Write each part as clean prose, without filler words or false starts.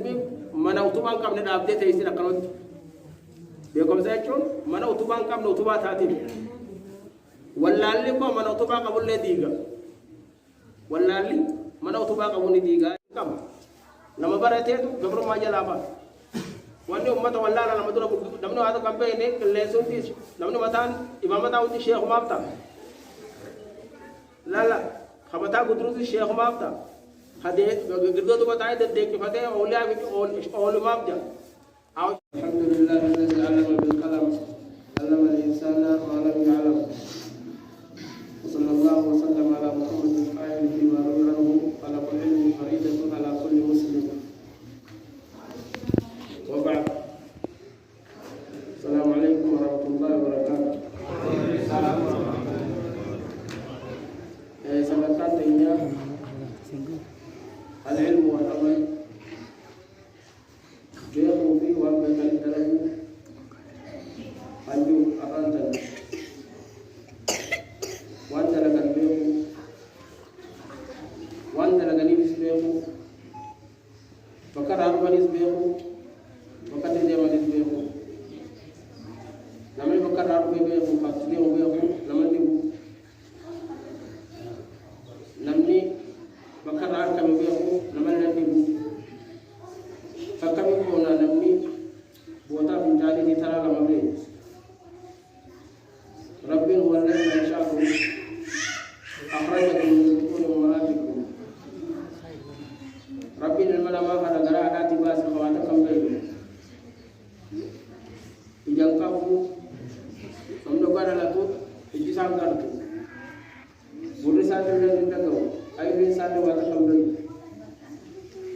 ilmi mana utubaan qabne dhaabdee teessin akkanatti beekumsa jechuun mana utubaan qabne utubaa taatiin wallaalli immoo mana utubaa qabullee diiga wallaalli mana utubaa qabu ni diigaa qaba nama barateetu gabrummaa jalaa ba'a wanni ummata wallaala nama dura namni waa tokko beene qilleensumti namni mataan imaamataa hundi sheekumaaf ta'a lala kamataa gudruuti sheekumaaf ta'a hadee girdootu mataa deddeeqifatee awliyaa fi oolumaaf jira alhamdulillah alladhi allama bil qalam allama al insana ma lam ya'lam وصلى الله وسلم على محمد القائل فيما روي عنه طلب العلم فريضة على كل مسلم وبعد السلام عليكم ورحمة الله وبركاته سبقات إياه العلم والعمل بيقوا فيه وأبدا له أنجو أقانتنا وأنت لك البيع وأنت لك البيع وقد أربع البيع وقد ديما البيع لما يفكر أربع البيع وقد ديما البيع لما نبو نمني فكر أربع البيع لما نبو فكم يكون نمني بوتا من جالي ترى لما بيع رب هو الذي أنشأكم أخرجكم من بطون أمهاتكم رب الملما هذا قراءة باس خواتكم بينهم إذا كفوا فمن قال لكم إجسام كرتم بوليسات الذين تدعوا أي رسالة واتكم بينهم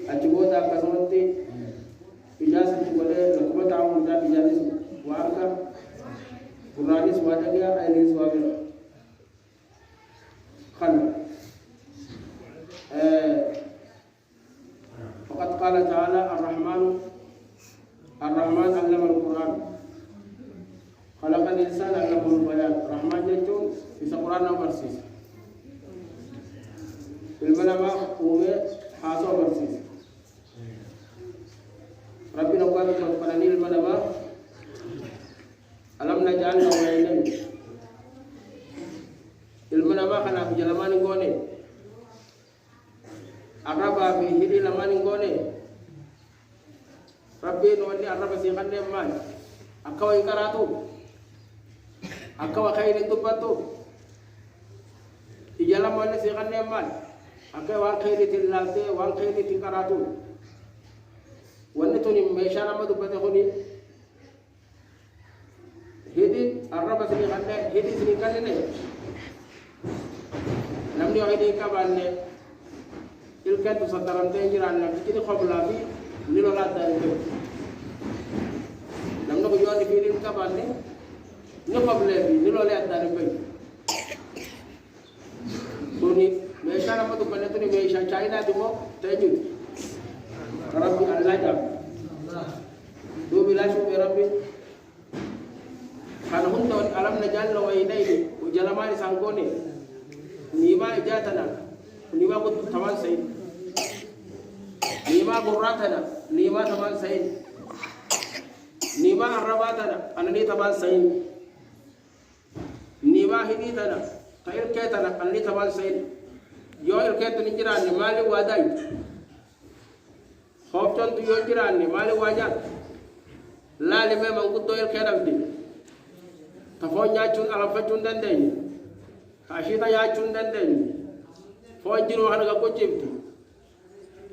أجبوتا كسمتي إجازة تقولي لكم تعاون ذات إجازة وأركا قرآن سواجه يا أهل سواجه خل فقد قال تعالى الرحمن علم القرآن خلق الإنسان علمه البيان الرحمن جتون في القرآن وبرسيس الملما هو حاسو برسيس ربنا قال فلني الملما alam naj'al lahu 'aynayn ilmuna ma kana bi jalamani ngone araba bi hidi lamani ngone rabbi no wali araba si khande man akawa ikaratu akawa khairin tubatu ijalam wali si khande man akawa khairin tilate wa khairin tikaratu wanni tuni meshana madu bade khoni hidi araba sini kanne hidi sini kanne ne namni o hidi kabanne ilkan tu sataran te jiran na kini khobla bi nilo la dari be namno ko yoni bi rin kabanne ni khoble bi nilo la dari be suni me shara matu banne tuni me sha china dimo tajud rabbi allah jam do bilashu be rabbi kana hunta wani alam naj'al lahu 'aynayn ujalamani sangone nima ijatana nima kutu taman sai nima qurratana nima taman sai nima arrabatana anani taman sai nima hiditana khair ketana anani taman sai yo ilketu ni jiran ni mali wadai khofton tu yo jiran ni mali wajat lali me man guddo ilkedam di tafon yaacun ala facun dandeñi kashita yaacun dandeñi fo jiro hanaga ko jebti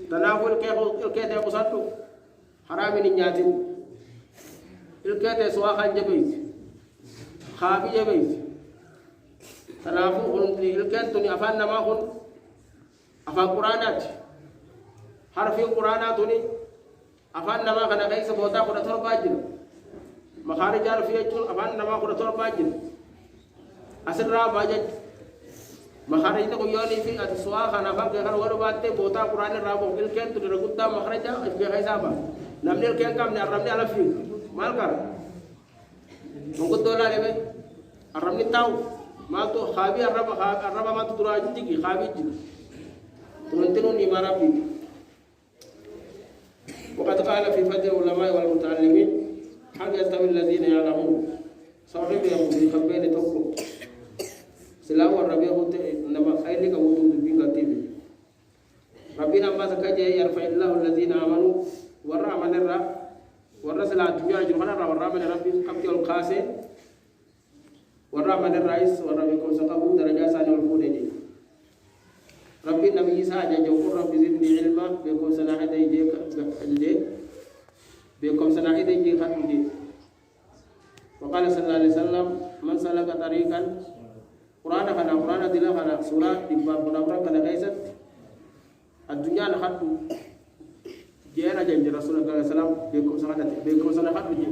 tanaful kete ko sattu harami ni ñaatin kete so waxa jebeyt khabi jebeyt tanafu on kete ni afanna ma hon afa qur'anat harfi qur'anat ni afanna ma kana kaysa bota ko torbajin makharij arfiyatun afanna ma ko torbajin asra bajaj makharij ko yoni fi atsuwa khana fa ke har batte bota qur'an rabo ilken tu ragutta makharaja ke kaysa ba namnel ken kam ne aramni ala fi malkar mongko dola lebe aramni taw ma to khabi araba ma to turaj tigi khabi ji tuntinu ni marabi وقد قال في فتح العلماء والمتعلمين هل يستوي الذين يعلمون صاحب يقول خبين توكو سلام الربيع هو إنما خيرك وجود بيناتي ربنا ما سكجه يرفع الله الذين آمنوا ورا من الرا ورا سلا الدنيا جرهنا ورا من ربي قبل القاسي ورا من الرئيس ورا بكم سقبوا درجات سنة والفودني ربي النبي يسعى جوكر ربي زدني علما بكم سنة يجيك اللي بكم سنة يجيك خدمتي وقال صلى الله عليه وسلم من سلك طريقا قرآن دلا خنا سورة دباب قرآن كنا قيست الدنيا نخدو جينا جنج رسول الله صلى الله عليه وسلم بكم سنة خدو جي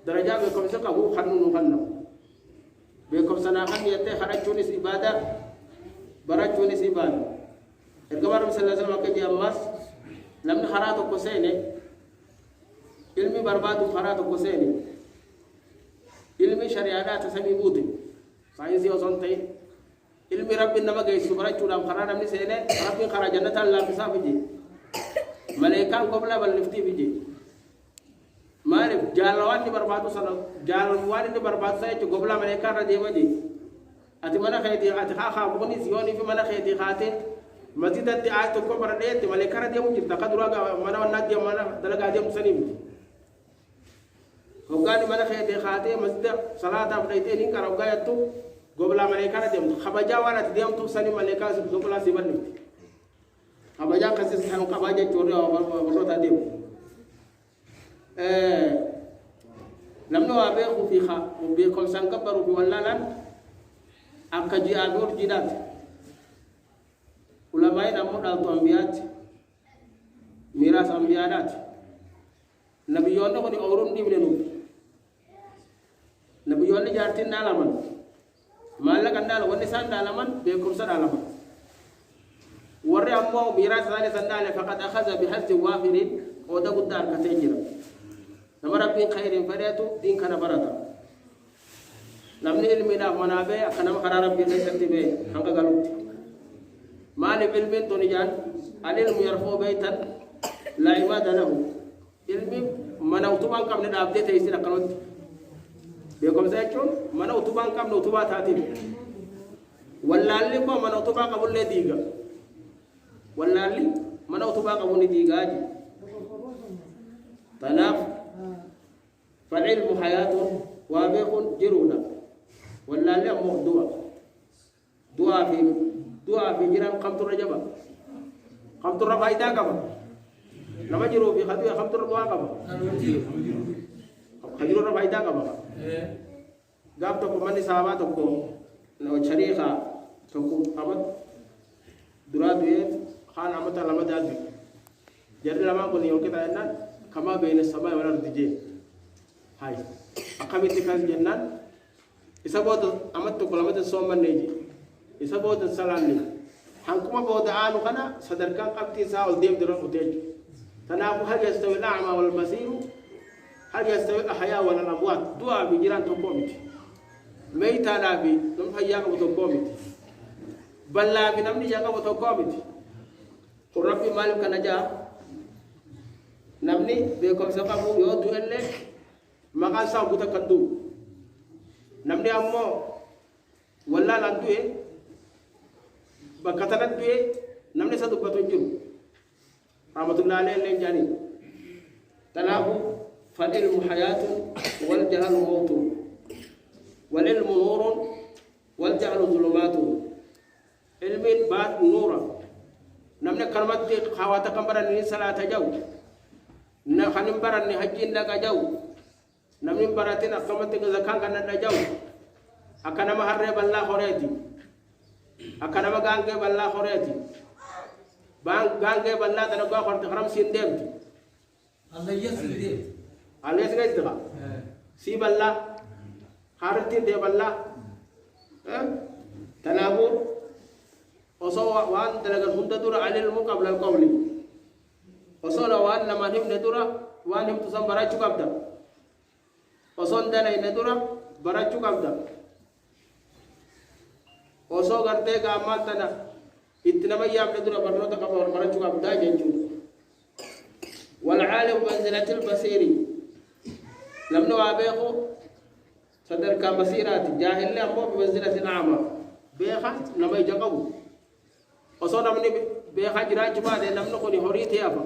درجة بكم سقبوا خنو خنو بكم سنة خن يتي خرجوني إبادة برجوني إبادة الكبار صلى الله عليه وسلم كجي أمس لم نخراتو كسيني علمي بربادو خراتو كسيني علمي شريعات تسمي بودي ساينسي وصنتي علمي ربي نما جاي سبرة شو لام خرا نمني سينه ربي خرا جنة الله بسا بيجي ملائكة قبل بالنفتي بيجي ما نب جالوان دي بربادو سنة جالوان دي برباد ساي جو قبل ملائكة رجيم بيجي أتي منا خيتي أتي خا بقولي زيوني في منا خيتي خاتي مسجد أتي آج تكون برديه أتي ملائكة رجيم بيجي تكادروا منا ونادي منا دلقا جيم سنيم وقال من خيتي خاتي مسجد صلاة بقيتين إنك رجعت قبل ملائكة ديم خبجا وانا ديم تو سني ملائكة قبل سيبني خبجا كسر سهم خبجا جوري وبرد ديم لما أبيه في خا وبيكم سانكبروا بولالا أكجي أبور جدات علماء نمود الأنبياء ميراث أنبياءات نبيون نقول أورون دي منو نبيون جارتين دالمان مالك عندال ونسان دالمان بيكم سدالمان ورّي أمو ميراث ثاني سندال فقد أخذ بحث وافر وده قدار كتيجر نما ربي خير فريتو دين كنا بردا نمني المنا منابع كنا مخرا ربي نسنتبه هنگا غلط مال علم تونيان علم يرفو بيتا لا عماد له ilmi mana utubang kam ne da update isi na kanot be kom sa chon mana utubang kam no utuba taati wallali ko mana utuba ka bulle diga wallali mana utuba ka bunni diga ji tanaf fa ilmu hayatun wa biqun jiruna wallali am dua fi jiran qamtu rajaba qamtu rafaida ka ba nama jiro bi khadu ya khamtur doa ka ba khajiro ra faida ka ba gab to ko mani sahaba to ko no sharikha to ko amat duradu khan amat alama dadi jadi lama ko ni okita nan kama bayna samai wal ardi je hay akamiti kan jannan isaboto amat to ko lamata somman neji isaboto salani hankuma boda anu kana sadarkan qabti saul dem diro uteji تناقض هل يستوي الأعمى والبصير هل يستوي الأحياء ولا الأموات دعاء بجيران تقومت ميتا نبي نم حياك بتقومت بل لا بنمني جاك بتقومت وربي مالك نجا نمني بكم سقفوا يودو اللي مقال سام بتكندو نمني أمو ولا لندوه بكتنت دوه نمني سدو بتوجو رحمة الله عليه اللي جاني تناه فالعلم حياة والجهل موت والعلم نور والجهل ظلمات علم بعد نورا نمنا كلمات خواتك كمبرني صلاة جو نخنم برني حجين لك جو نمن براتنا كمتك زكاة كنا جو أكنا مهرب الله خريتي أكنا مغانج بالله خريتي bang gange balla dana go xorti xaram sin demti Allah yesde si balla xartin de balla tanabur oso wan dalagal hundatura alil muqabla al qawli oso la wan lama him nadura wan him tusam barachu kabda oso ndana nadura barachu kabda oso garte ga matana इतना मैं ये आपने दूर अपनों तक अपना मरण चुका बुधाई जेंचू والعالم بمنزلة البصير لم نوابيخو صدر كبصيرات جاهل لا مو بمنزلة الأعمى بيخا لما يجقبو وصونا من بيخا جراج بعد لم نكن هريت يابا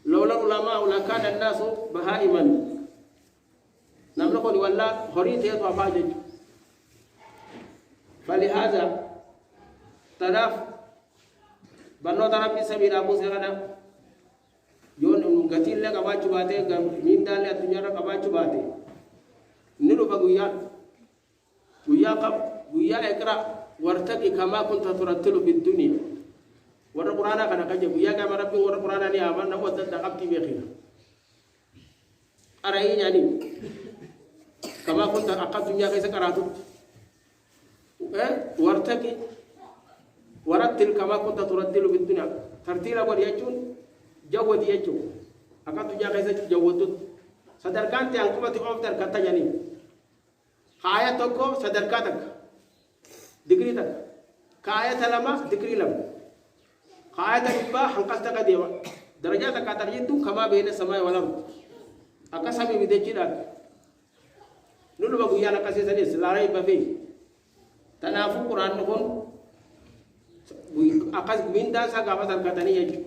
لولا العلماء لكان الناس بهائما لم نكن ولا هريت يابا فاجج فلهذا تلاف بنو تربي سبيل أبو سيغنا يون قتيل لك أبا جباته من دال الدنيا لك أبا جباته نلو بقويا قويا قب قويا اقرأ وارتقي كما كنت ترتل في الدنيا ورا قرانا كان كجا قويا كما ربي ورا قرانا ني أمان نقول تدقبتي بخير أرأي يعني كما كنت أقد الدنيا كيس كراتو وارتقي ورتل كما كنت ترتل في الدنيا ترتيلا وريجون جود يجو أكاد الدنيا كيس جودت sadarkan tiang kuma ti oftar kata yani kaya toko sadarkatak degree tak kaya talama degree lam kaya takba hangkas tak dewa daraja tak kata itu kama bena samai walam akasami bidecidat nulu bagu yana kasih sani selarai babi tanafu Quran pun akas minda sa gaba kata ni yaju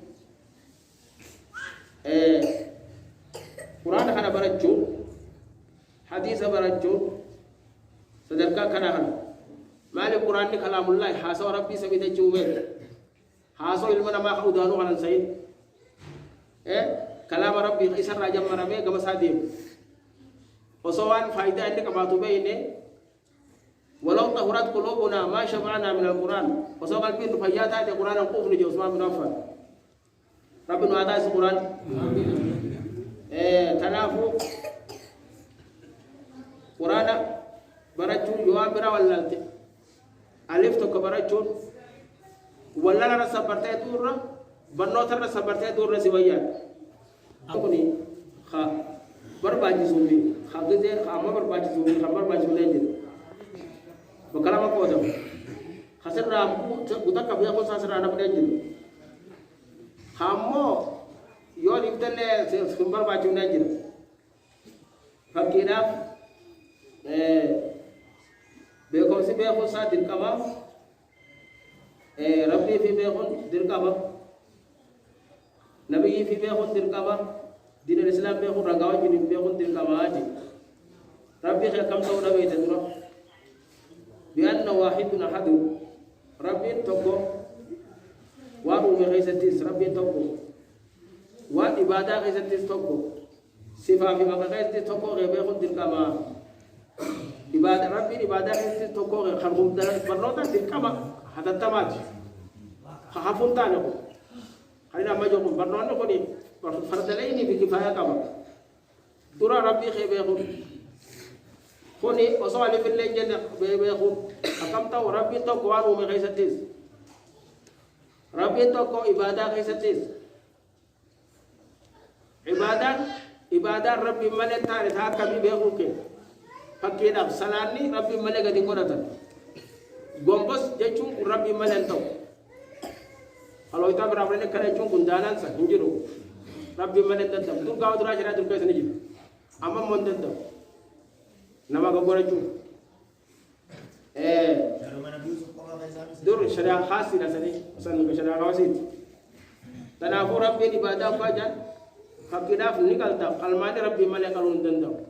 Quran kana barajjo hadis barajjo sadarka kana han mali Quran ni kalamullah haso rabbi sabida jume haso ilmana ma khudanu ala sayyid kalam rabbi isar raja marame gama sadim osowan faida inde kamatu beine walau tahurat qulubuna ma shabana min alquran osowan bin fayata de Quran quf ni Usman bin Affan rabbi no ada Quran amin تنافو قرانا برجون يوابرا ولا ألف تو كبرجون ولا لا سبرتة دورة بنوتر سبرتة دورة سويات أكوني خا برباجي سومي خاطر خامة برباجي سومي خامة برباجي سومي بكلام أقوى ده خسر رامو بودا كبيا كون ساسر أنا بدأ خامو yon imtale sumbar baju najir fakira be ko si be ko sa din kama rabbi fi be khon dir kama nabi fi be khon dir kama din islam be khon ragawa ji be khon dir kama aji rabbi kha kam to nabi tadra bi anna wahidun ahad rabbi toko wa ru mi ghaisati rabbi toko wa ibadah kaisati toko sifa fi maka kaisati toko rebe khudil kama ibadah rabbi ibadah kaisati toko khalqum dalan barnota til kama hada tamat khafun tano hayna majo ko barnona ko ni fardalaini bi kifaya kama tura rabbi khebe khud khoni osali fil lejna be khud akam taw rabbi toko wa ru mi kaisati rabbi toko ibadah kaisati ibadah rabbi male tare tha kami be huke fakira salani rabbi male gadi korata gombos jechum rabbi male taw alo ita rabbi ne kare chung kundalan sa hinjiro rabbi male tantam tu gaw dura jara tu kaysa niji amma mon tantam nama ga gora chung dur sharia khasi na sani san ga sharia khasi tanafu rabbi ibadah fajan fakidaf nikalta kalmani rabbi male kalun dendam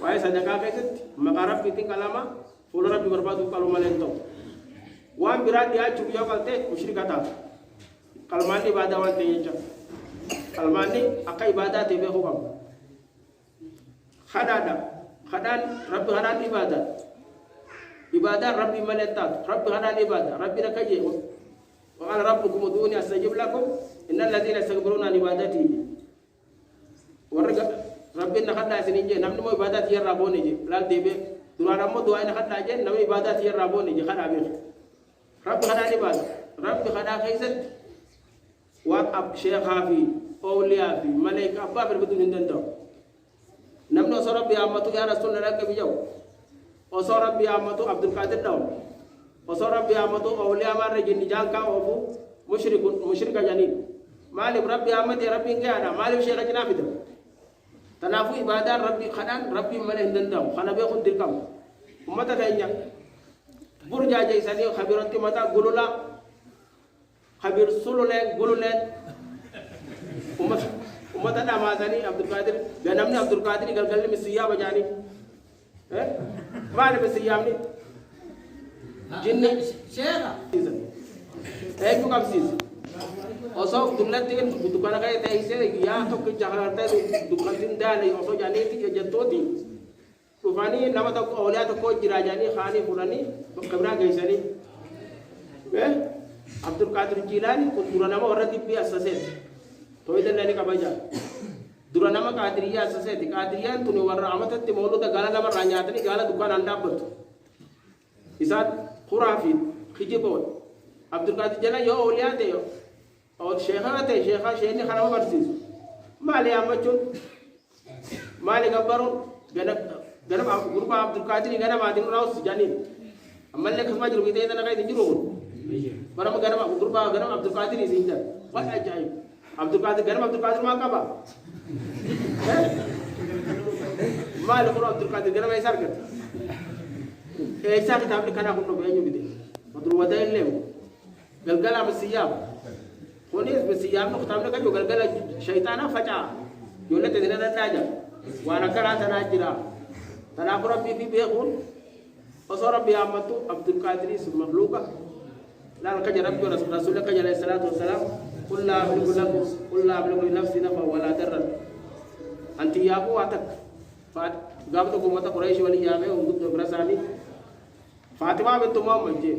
wae sadaka kaiset maka rabbi tin kalama fulu rabbi berbatu kalu male ento wa birat dia cubi yokalte musyrikata kalmani ibadah wante yecha kalmani akai ibadah tebe hukam khadada khadan rabbi hadan ibadah rabbi male tat rabbi hadan ibadah rabbi nakaje wa qala rabbukum uduni astajib lakum innal ladina yastaghfiruna an ibadati warga rabbina khadda sininje namni mo ibadati yarra boni je lal debe durana mo do ayna khadda je namni ibadati yarra boni je khada be rabbi khada ibadah rabbi khada khaysat wa ab sheikh hafi awliya fi malaika babir budun hindanto namno so rabbi amatu ya rasulullah ka bijaw o so rabbi amatu abdul qadir daw o so rabbi amatu awliya mar jindi janka o fu mushrikun mushrika janin مالي ربي أمتي ربي كأنا مالي شيء غجنا في ده تنافو إبادة ربي خدان ربي ماله دندام خنا بيخون دركم ومتى كأنيا برجع جيساني خبيرتي متى قولوا خبير سلولة قولوا ومتى نامازني عبد القادر بنامني عبد القادر قال لي مسيا بجاني ما أنا مسيا مني جنة شيخة هيك بكم سيز أصلا دمنا تين دكان كاي تيسير يا تو كجاهل تاي دكان تين دالي أصلا جاني تيجي جتودي رفاني نما تك أولاد تكو جراجاني خاني فلاني كبرنا جيساني عبد القادر جيلاني كدرانا ما ورد بيا أساسات توي دلني كباجا درانا ما قادرية أساسات قادرية توني ورا عمتة تمولو تقالا نما رانياتني قالا دكان أندابت إسات خرافي خجيبون عبد القادر جلا يو أولياء تيو أو شيخات شيخا شيخني خراب برسيس مالي أمجون مالي كبرون جنب غرب عبد القادر جنب عادين راوس جانين أما اللي كسمة جربي تيجي أنا كاي تجربون برام جنب غرب جنب عبد القادر يزينجر وات أجايب عبد القادر جنب عبد القادر ما كبا مالي غرب عبد القادر جنب إيسار كت إيسار كتاب لي كنا كنا بيجي بدي مدرو وداين لهم قلقلا بالسياب ونيس بالسياب نختام لك جو قلقلا شيطانا فجأة يقول لك تدري نتاجا وانا كرا تناجرا تناقر ربي في بيقول وصار ربي أمتو عبد القادر مخلوقا لا نكجر ربي رسولك عليه الصلاة والسلام قل لا أملك لكم قل لا أملك لنفسي نفعا ولا ضرا أنت يا أبو أتك قابتكم متى قريش وليامه وقبت برساني فاطمة بنت محمد جي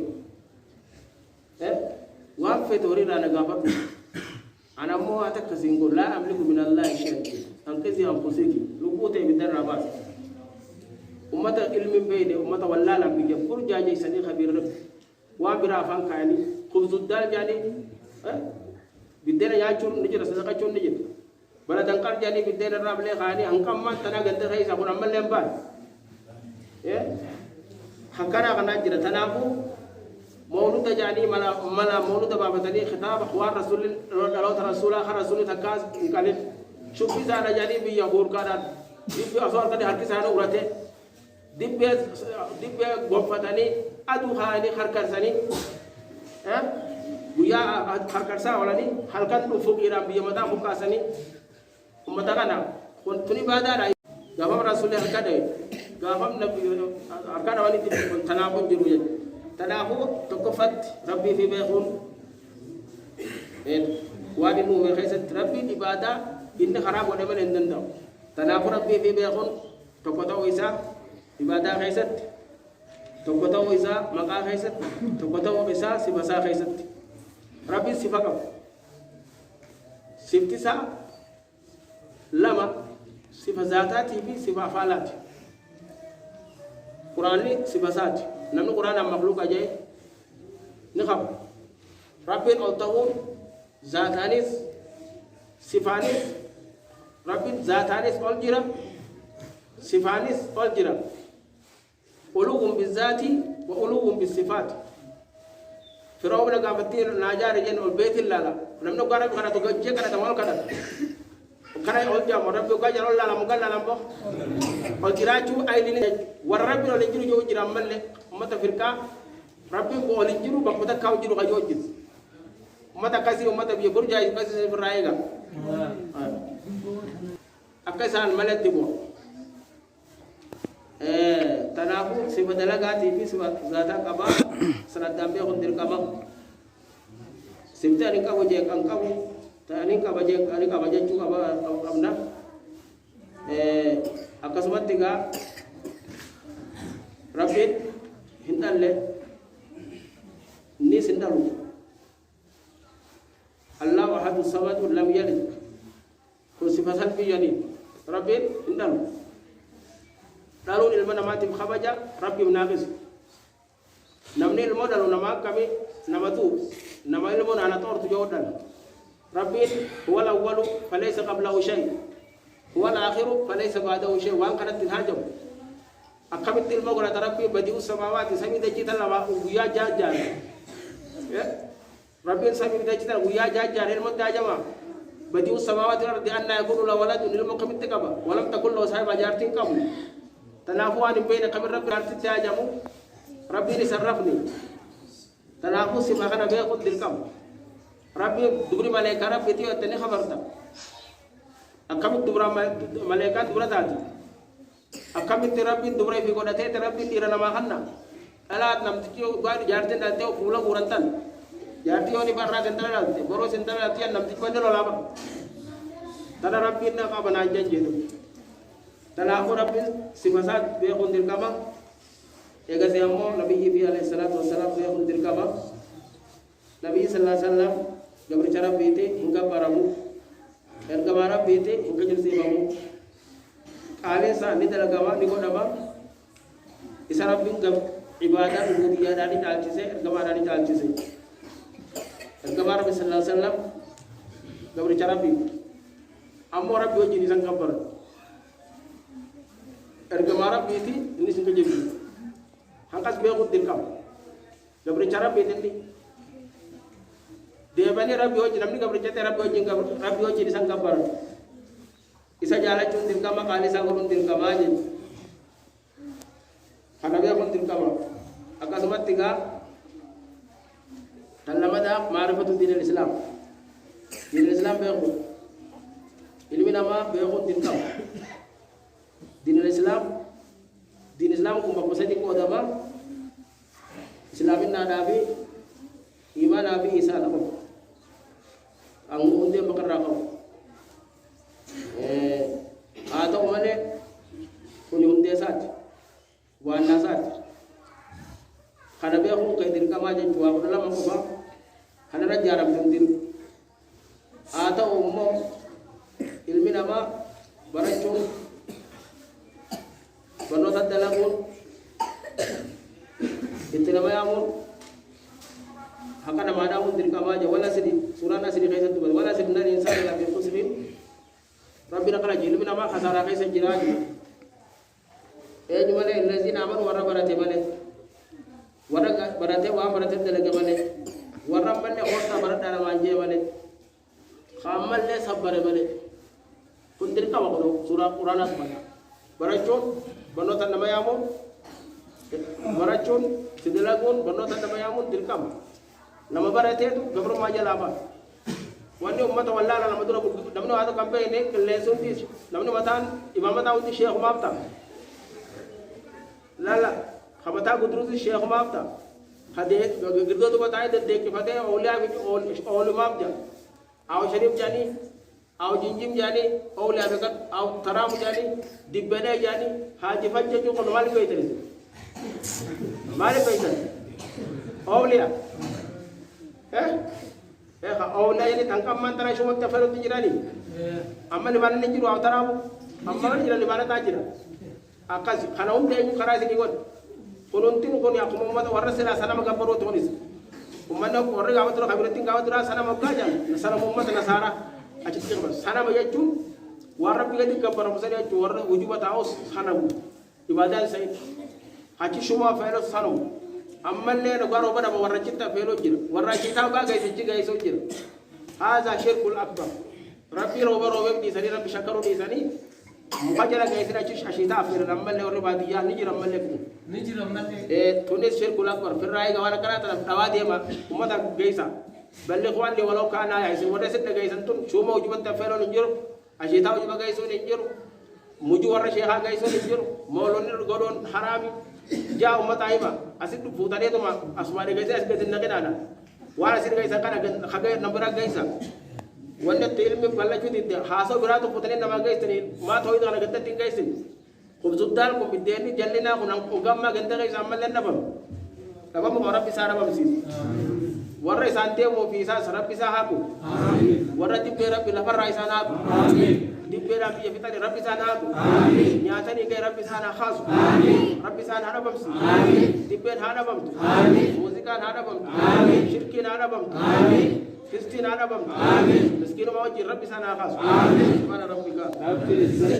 وقفت وريد أنا قابت أنا مو أتكسين قل لا أملك من الله شيء أنكسي أنفسك لقوتي بدر رباس أمتا علم بيني أمتا ولا لا بيجي فرجع جاي سني خبير وابرا فان كاني خبز الدال جاني بدنا ياچون نجي رسالة كاچون نجي بنا دنكر جاني بدنا رابلي خاني أنكم ما تنا قدر هاي سأكون أمل لمبان حكنا كنا جرا تناقو مولود جاني ملا مولود بابا تاني خطاب أخوار رسول الله رسول آخر رسول تكاز قالين شوف بيزانا جاني بيجور كذا دب أسوار كذا هركي سانو ورته دب غفتاني أدو خاني خركر ساني ويا خركر سا ولاني خلكن فوق إيران بيجمدا فوق ساني ومتى كنا كنتني بعد راي جابم رسول الله كذا جابم نبي أركان واني تناقو جروجة تناقو تكفت ربي في بيخون وادي مو مخيسة ربي إبادة إن خراب ولا من عندنا تناقو ربي في بيخون تكوتو إسا إبادة خيسة تكوتو إسا مقا خيسة تكوتو إسا سبسا خيسة ربي سفكم سفتسا لما سفزاتاتي في سفافالات قرآني سباسات نمن قرآن مخلوق أجاي نخب ربي أوتهم ذاتانيس سفانيس ربي ذاتانيس أولجرا سفانيس أولجرا أولوهم بالذات وأولوهم بالصفات فرعون قافتير ناجار جن البيت الله نمن قرآن كنا تجج كنا تمال كنا كنا أولجا مربي وكاجر الله لمقال لامبو أولجراجو أيدين وربي أولجرو جو جرام ملة متى فرقة ربي أولجرو بمتى كاو جرو كاجوجز متى كاسي ومتى بيبور جاي كاسي في رايغا أكاسان ملة تبو تنافو سبدلا غاتي في سبد زاتا كبا سندام بيخندر كبا سبتاني كابو جيك أنكابو تاني kabaje ani kabaje juga amna akasumat tiga rapid hindalle ni sindalu Allah wahadu samad lam yalid ko sifatan bi yani rapid hindalu dalu ilmana matim khabaja rabbi munafis namni ilmo dalu nama kami nama tu nama ilmo ana tortu jodan ربي هو الأول فليس قبله شيء هو الآخر فليس بعده شيء وان كانت الهاجم أقمت المغرى ربي بديع السماوات سمي دجيت الله ويا جاجان ربي سمي دجيت ويا جاجان المدة جماعة بديع السماوات والأرض أن يكون له ولد للمقيم التكبر ولم تكن له صاحب جارتين قبل تنافوا عن بين كم رب جارتين تاجمو ربي نسرفني تنافوا سما كان بياخد الكم ربي دبر ملائكة ربي تيو تني خبرتا أكم دبر ملائكة دبر تاتي أكم ربي دبر في قدرته ربي تيرنا ما خنا ألا نمتيو بعد جارتين تاتيو فولا قرنتان جارتيو ني برا كنتنا لالتي برو سنتنا لالتي نمتي كون لولا تنا ربي نا قبنا جنجيدو تنا ربي سفاسات بيخون الكما يغا سيامو نبي عليه الصلاه والسلام بيخون الكما نبي صلى الله عليه وسلم جبر چرا بيته انكا برامو ergamara bete inka jelsi bamu kale sa ni dalagawa ni ko daba isara bingam ibadah ubudiyah dari dalcise ergamara dari dalcise ergamara sallallahu alaihi wasallam gabri cara bi ammo rabbi o jini sang kabar ergamara biti ini sing kejebi hangkas be ko dirkam gabri cara bi tendi dia bani rabbi o jinamni gabri cete rabbi o jing rabbi o jini sang kabar isa jala chun dirkam kali sa ko dirkam aje hanabe ko dirkam akasumat tiga talamada ma'rifatu dinil Islam. Dinil Islam beku. Ilmi nama beku dirkam. Dinil Islam ko mapasadi ko dama. Islamin na nabi iman nabi Isa nako. Ang unde makarako. Ato male kuni unde sat. Wana sat. Kana beku kay dirkam aje tuwa ko dalam ko ba. Hanara jaram tundir atau umum ilmi nama baracun banotat dalagun itu nama yamun hakana mana mun dirkam aja wala sidi surana sidi kaisan tu wala sidi nari insan la bi khusrin rabbina qala ilmi nama khasara kaisan jiraji jumale allazina amanu wa barate male wara barate wa barate dalaga male warra balle horta barada manje male khamalle sabbare male kundir kama ko sura qur'anat male barachon banota nama yamun barachon sidelagun banota nama yamun dirkam nama barate gabro majala ba wande ummata wallala nama dura damno ado kambe ne leson dis damno matan imamata uti sheikh mafta lala khamata gudruz sheikh mafta hade girdo to बताए देख के फते औलिया औल माप जा आओ शरीफ जानी आओ जिंजिम जानी औलिया बेकर आओ तराम जानी दिब्बने जानी हाजी फज्जे जो कोन माल कोई तरह मारे पैसा औलिया औलिया ये तंकम मंत्रा शो मत फरो तिजरानी अम्मा ने बाने जिरो आओ तराम अम्मा ने जिरो बाने ताजिरा आकाश खाना दे खरा से की कोन kolontin kon ya kuma mata warra sira sana maga baro to nis umman ko warra gawa to kabiratin gawa to sana magaja sana ummata nasara a cikin ba sana ba yaccu warra bi gadi kabara musali yaccu warra wujuba ta'us sana ibadan sai haci shuma fa'ala sana amma le no garo bada warra citta felo jira warra citta ba ga sai jiga so jira haza shirkul akbar rabbi robo bi sani rabbi shakaru bi sani mukajala ga isina cish ashita afir amma le warra badiya nijira malle tunis shirkul akbar firrai ga wala karata dawadi ma ummata gaisa balle ko ande wala kana ya isi wada sidda gaisan tun shuma ujuban ta fero ni jiro ashita ujuba gaiso ni jiro muju warra sheha gaiso ni jiro mawlon ni godon harami ja ummata ima asidu futane to ma asmane gaisa asbetin nagina wala sid gaisa kana khaga nambara gaisa wanda ilmi balla judi haso biratu futane nama gaisa ni ma toy dana gatta tin gaisa khubzuddal ko bideni jallina ko nan ko gamma ganda gaisa amalle nabam nabam ko rabbi sara bam sis warra sante mo fi sa rabbi sa haku amin warra tibbe rabbi la farra isana haku amin tibbe rabbi fitani rabbi sana haku amin nyata ni kay rabbi sana khasu amin rabbi sana hada bam sis amin tibbe hada bam amin muzika hada bam amin shirki hada bam amin Kristina hada bam amin miskin ma wajhi rabbi sana khasu amin subhana rabbika